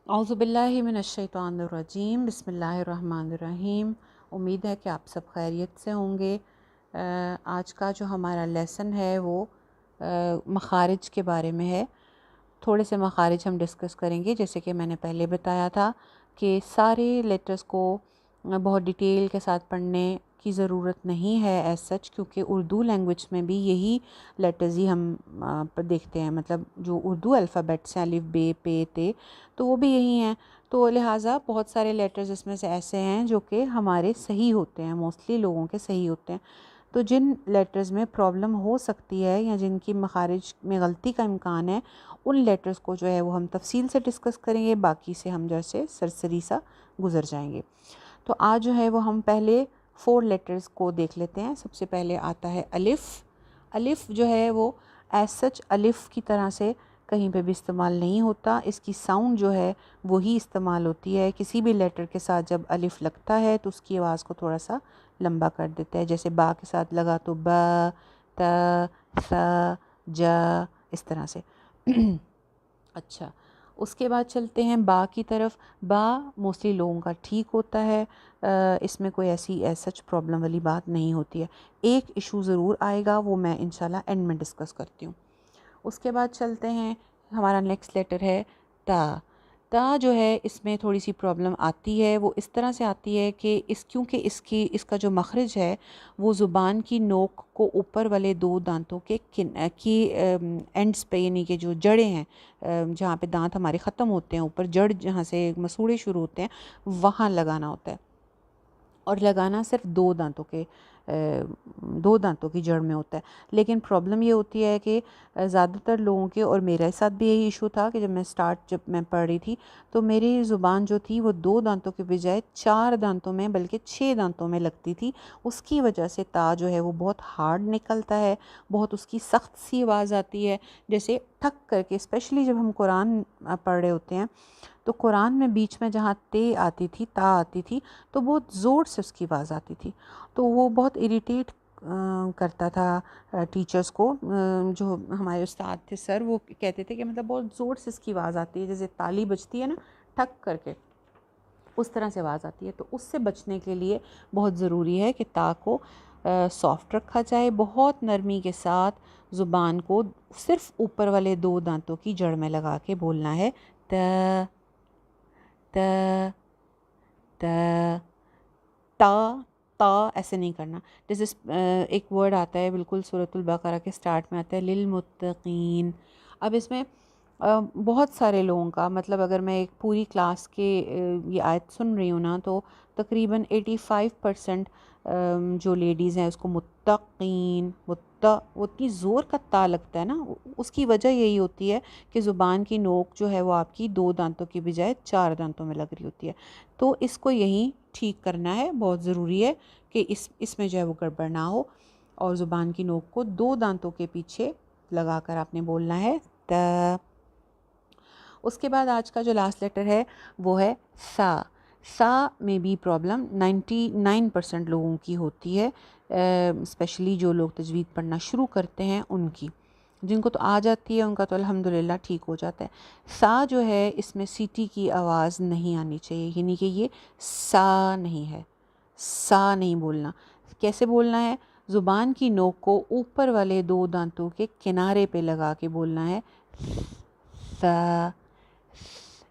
औज़ुबिल्लाहि मिनश्शैतानिर्रजीम बिस्मिल्लाहिर्रहमानिर्रहीम। उम्मीद है कि आप सब खैरियत से होंगे। आज का जो हमारा लेसन है वो मखारिज के बारे में है। थोड़े से मखारिज हम डिस्कस करेंगे। जैसे कि मैंने पहले बताया था कि सारे लेटर्स को बहुत डिटेल के साथ पढ़ने की ज़रूरत नहीं है एज सच, क्योंकि उर्दू लैंग्वेज में भी यही लेटर्स ही हम देखते हैं। मतलब जो उर्दू अल्फ़ाबेट्स हैं अलिफ बे पे ते, तो वो भी यही हैं। तो लिहाजा बहुत सारे लेटर्स इसमें से ऐसे हैं जो कि हमारे सही होते हैं, मोस्टली लोगों के सही होते हैं। तो जिन लेटर्स में प्रॉब्लम हो सकती है या जिनकी मखारिज में गलती का इम्कान है, उन लेटर्स को जो है वो हम तफसील से डिस्कस करेंगे। बाकी से हम जैसे सरसरी सा गुजर जाएंगे। तो आज जो है वो हम पहले 4 लेटर्स को देख लेते हैं। सबसे पहले आता है अलिफ़। अलिफ़ जो है वो एज सच अलिफ़ की तरह से कहीं पे भी इस्तेमाल नहीं होता। इसकी साउंड जो है वही इस्तेमाल होती है। किसी भी लेटर के साथ जब अलिफ़ लगता है तो उसकी आवाज़ को थोड़ा सा लंबा कर देता है। जैसे बा के साथ लगा तो ब, त, स, ज, इस तरह से। अच्छा, उसके बाद चलते हैं बा की तरफ। बा मोस्टली लोगों का ठीक होता है। इसमें कोई ऐसी सच प्रॉब्लम वाली बात नहीं होती है। एक इशू ज़रूर आएगा, वो मैं इंशाल्लाह एंड में डिस्कस करती हूँ। उसके बाद चलते हैं, हमारा नेक्स्ट लेटर है ता। ता जो है इसमें थोड़ी सी प्रॉब्लम आती है। वो इस तरह से आती है कि क्योंकि इसका जो मखरज है वो ज़ुबान की नोक को ऊपर वाले 2 दांतों के एंड्स पे, यानी कि जो जड़ें हैं, जहाँ पे दांत हमारे ख़त्म होते हैं, ऊपर जड़ जहाँ से मसूड़े शुरू होते हैं, वहाँ लगाना होता है। और लगाना सिर्फ 2 दांतों की जड़ में होता है। लेकिन प्रॉब्लम ये होती है कि ज़्यादातर लोगों के, और मेरे साथ भी यही इशू था कि जब मैं पढ़ रही थी तो मेरी ज़ुबान जो थी वो 2 दांतों के बजाय 4 दांतों में, बल्कि 6 दांतों में लगती थी। उसकी वजह से ता जो है वो बहुत हार्ड निकलता है, बहुत उसकी सख्त सी आवाज़ आती है। जैसे ठक करके, स्पेशली जब हम कुरान पढ़ रहे होते हैं तो कुरान में बीच में जहाँ ते आती थी, ता आती थी, तो बहुत ज़ोर से उसकी आवाज़ आती थी। तो वो बहुत इरिटेट करता था टीचर्स को। जो हमारे उस्ताद थे सर, वो कहते थे कि मतलब बहुत ज़ोर से इसकी आवाज़ आती है, जैसे ताली बजती है ना ठक करके, उस तरह से आवाज़ आती है। तो उससे बचने के लिए बहुत ज़रूरी है कि ता को सॉफ्ट रखा जाए, बहुत नरमी के साथ ज़ुबान को सिर्फ़ ऊपर वाले 2 दांतों की जड़ में लगा के बोलना है। त त त ता ता ऐसे नहीं करना। जैसे एक वर्ड आता है बिल्कुल सूरतुल बकरा के स्टार्ट में आता है लिल मुत्तकीन। अब इसमें बहुत सारे लोगों का, मतलब अगर मैं एक पूरी क्लास के ये आयत सुन रही हूँ ना, तो तकरीबन 85% जो लेडीज़ हैं उसको मुत्तकीन वो इतनी ज़ोर का ता लगता है ना, उसकी वजह यही होती है कि ज़ुबान की नोक जो है वो आपकी 2 दांतों की बजाय 4 दांतों में लग रही होती है। तो इसको यहीं ठीक करना है। बहुत ज़रूरी है कि इसमें जो है वो गड़बड़ ना हो, और ज़ुबान की नोक को 2 दांतों के पीछे लगा कर आपने बोलना है त। उसके बाद आज का जो लास्ट लेटर है वो है सा। सा में भी प्रॉब्लम 99% लोगों की होती है, स्पेशली जो लोग तजवीद पढ़ना शुरू करते हैं उनकी। जिनको तो आ जाती है उनका तो अल्हम्दुलिल्लाह ठीक हो जाता है। सा जो है इसमें सीटी की आवाज़ नहीं आनी चाहिए, यानी कि ये सा नहीं है। सा नहीं बोलना। कैसे बोलना है? ज़ुबान की नोक को ऊपर वाले 2 दांतों के किनारे पे लगा के बोलना है सा।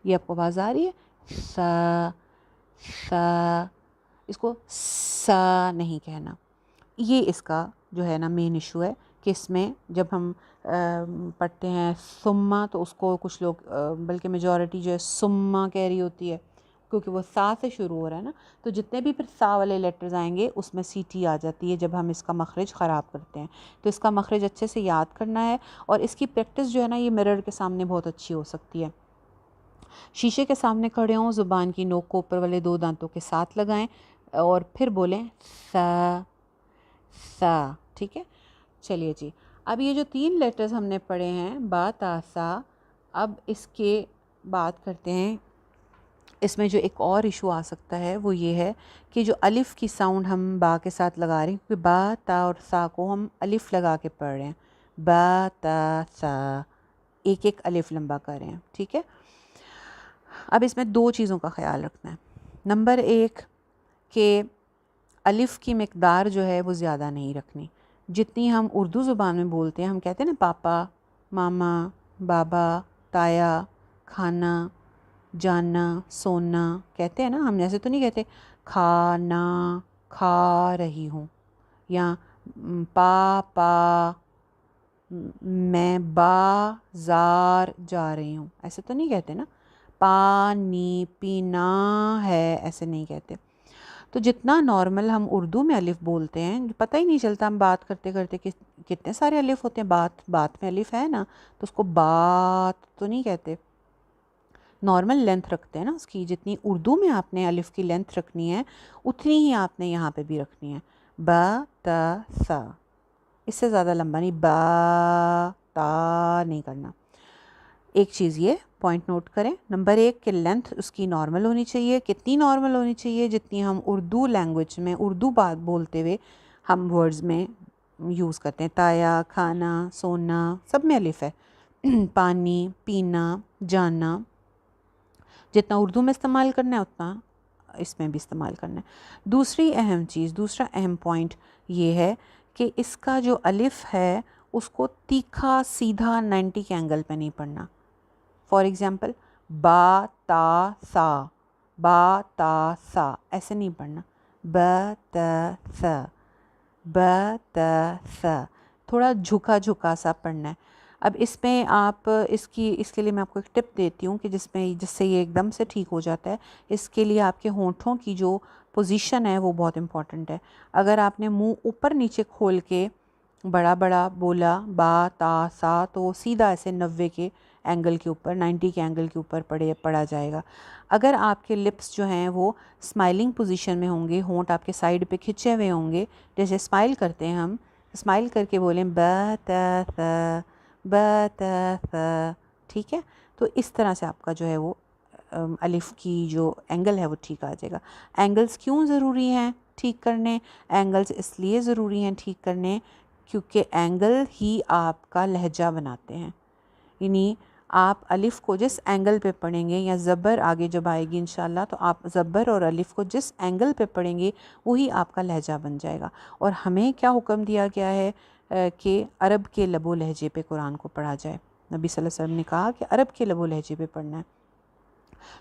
ये आपको आवाज़ आ रही है? सा सा। इसको सा नहीं कहना। ये इसका जो है ना मेन इशू है कि इसमें जब हम पढ़ते हैं सुम्मा, तो उसको कुछ लोग बल्कि मेजॉरिटी जो है सुम्मा कह रही होती है, क्योंकि वो सा से शुरू हो रहा है ना। तो जितने भी फिर सा वाले लेटर्स आएंगे उसमें सीटी आ जाती है जब हम इसका मखरज ख़राब करते हैं। तो इसका मखरज अच्छे से याद करना है, और इसकी प्रैक्टिस जो है ना ये मिरर के सामने बहुत अच्छी हो सकती है। शीशे के सामने खड़े हों, ज़ुबान की नोक को ऊपर वाले 2 दांतों के साथ लगाएं और फिर बोलें सा सा। ठीक है, चलिए जी। अब ये जो 3 लेटर्स हमने पढ़े हैं बा ता सा, अब इसके बात करते हैं। इसमें जो एक और इशू आ सकता है वो ये है कि जो अलिफ़ की साउंड हम बा के साथ लगा रहे हैं, क्योंकि बा ता और सा को हम अलिफ़ लगा के पढ़ रहे हैं। बा ता सा, एक एक अलिफ़ लंबा कर रहे हैं। ठीक है। अब इसमें दो चीज़ों का ख्याल रखना है। नंबर एक कि अलिफ़ की मिक़दार जो है वो ज़्यादा नहीं रखनी। जितनी हम उर्दू ज़ुबान में बोलते हैं, हम कहते हैं ना पापा, मामा, बाबा, ताया, खाना, जाना, सोना, कहते हैं ना हम। ऐसे तो नहीं कहते खाना खा रही हूँ, या पापा मैं बाज़ार जा रही हूँ, ऐसे तो नहीं कहते ना। पानी पीना है, ऐसे नहीं कहते। तो जितना नॉर्मल हम उर्दू में अलिफ़ बोलते हैं, पता ही नहीं चलता हम बात करते करते कि कितने सारे अलिफ़ होते हैं। बात में अलिफ़ है ना, तो उसको बात तो नहीं कहते, नॉर्मल लेंथ रखते हैं ना उसकी। जितनी उर्दू में आपने अलिफ़ की लेंथ रखनी है, उतनी ही आपने यहाँ पे भी रखनी है। ब त सा, इससे ज़्यादा लंबा नहीं, बा ता नहीं करना। एक चीज़ ये पॉइंट नोट करें। नंबर एक कि लेंथ उसकी नॉर्मल होनी चाहिए। कितनी नॉर्मल होनी चाहिए? जितनी हम उर्दू लैंग्वेज में, उर्दू बात बोलते हुए हम वर्ड्स में यूज़ करते हैं। ताया, खाना, सोना, सब में अलिफ़ है। पानी, पीना, जाना, जितना उर्दू में इस्तेमाल करना है उतना इसमें भी इस्तेमाल करना है। दूसरी अहम चीज़, दूसरा अहम पॉइंट ये है कि इसका जो अलिफ़ है उसको तीखा सीधा 90 के एंगल पे नहीं पढ़ना। फॉर एग्ज़ाम्पल बा ता सा, बा ता सा, ऐसे नहीं पढ़ना। ब त स, ब त स, थोड़ा झुका झुका सा पढ़ना है। अब इसमें आप इसके लिए मैं आपको एक टिप देती हूँ कि जिससे ये एकदम से ठीक हो जाता है। इसके लिए आपके होंठों की जो पोजीशन है वो बहुत इम्पॉर्टेंट है। अगर आपने मुंह ऊपर नीचे खोल के बड़ा बड़ा बोला बा ता सा, तो सीधा ऐसे 90 के एंगल के ऊपर, 90 के एंगल के ऊपर पड़ा जाएगा। अगर आपके लिप्स जो हैं वो स्माइलिंग पोजीशन में होंगे, होंठ आपके साइड पे खिंचे हुए होंगे, जैसे स्माइल करते हैं हम, स्माइल करके बोलें ब त स, ब त स, ठीक है। तो इस तरह से आपका जो है वो अलिफ़ की जो एंगल है वो ठीक आ जाएगा। एंगल्स क्यों ज़रूरी हैं ठीक करने? एंगल्स इसलिए ज़रूरी हैं ठीक करने क्योंकि एंगल ही आपका लहजा बनाते हैं। यानी आप अलिफ़ को जिस एंगल पे पढ़ेंगे, या ज़बर आगे जब आएगी इंशाल्लाह, तो आप ज़बर और अलिफ़ को जिस एंगल पे पढ़ेंगे वही आपका लहजा बन जाएगा। और हमें क्या हुक्म दिया गया है कि अरब के लबो लहजे पे कुरान को पढ़ा जाए। नबी सल्लल्लाहु अलैहि वसल्लम ने कहा कि अरब के लबो लहजे पे पढ़ना है।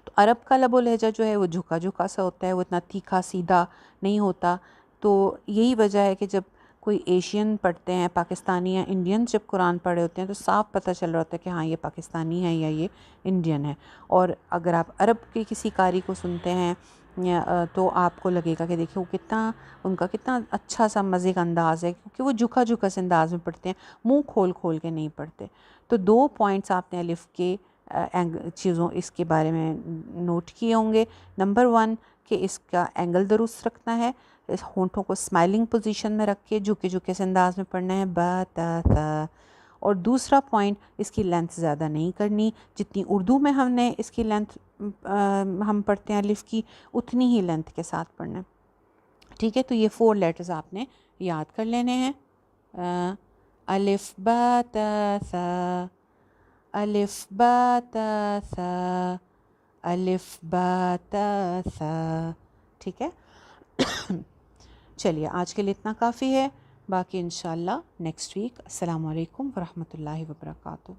तो अरब का लबो लहजा जो है वो झुका झुका सा होता है, वो इतना तीखा सीधा नहीं होता। तो यही वजह है कि जब कोई एशियन पढ़ते हैं, पाकिस्तानी या इंडियन जब कुरान पढ़े होते हैं, तो साफ पता चल रहा होता है कि हाँ ये पाकिस्तानी है या ये इंडियन है। और अगर आप अरब के किसी कारी को सुनते हैं तो आपको लगेगा कि देखिए वो कितना, उनका कितना अच्छा सा मज़े का अंदाज़ है, क्योंकि वो झुका झुका से अंदाज में पढ़ते हैं, मुंह खोल खोल के नहीं पढ़ते। तो दो पॉइंट्स आपने अलिफ़ के चीज़ों इसके बारे में नोट किए होंगे। नंबर वन कि इसका एंगल दुरुस्त रखना है, इस होंठों को स्माइलिंग पोजीशन में रख के झुके झुके से अंदाज में पढ़ना है, ब त थ। और दूसरा पॉइंट, इसकी लेंथ ज़्यादा नहीं करनी। जितनी उर्दू में हमने इसकी लेंथ हम पढ़ते हैं अलिफ़ की, उतनी ही लेंथ के साथ पढ़ना है, ठीक है। तो ये 4 लेटर्स आपने याद कर लेने हैं। अलिफ़ ब त स, अलिफ़ ब त स, अलिफ़ ब त स, ठीक है। चलिए आज के लिए इतना काफ़ी है, बाकी इंशाल्लाह नेक्स्ट वीक। अस्सलामु अलैकुम वरहमतुल्लाहि वबरकातुहू।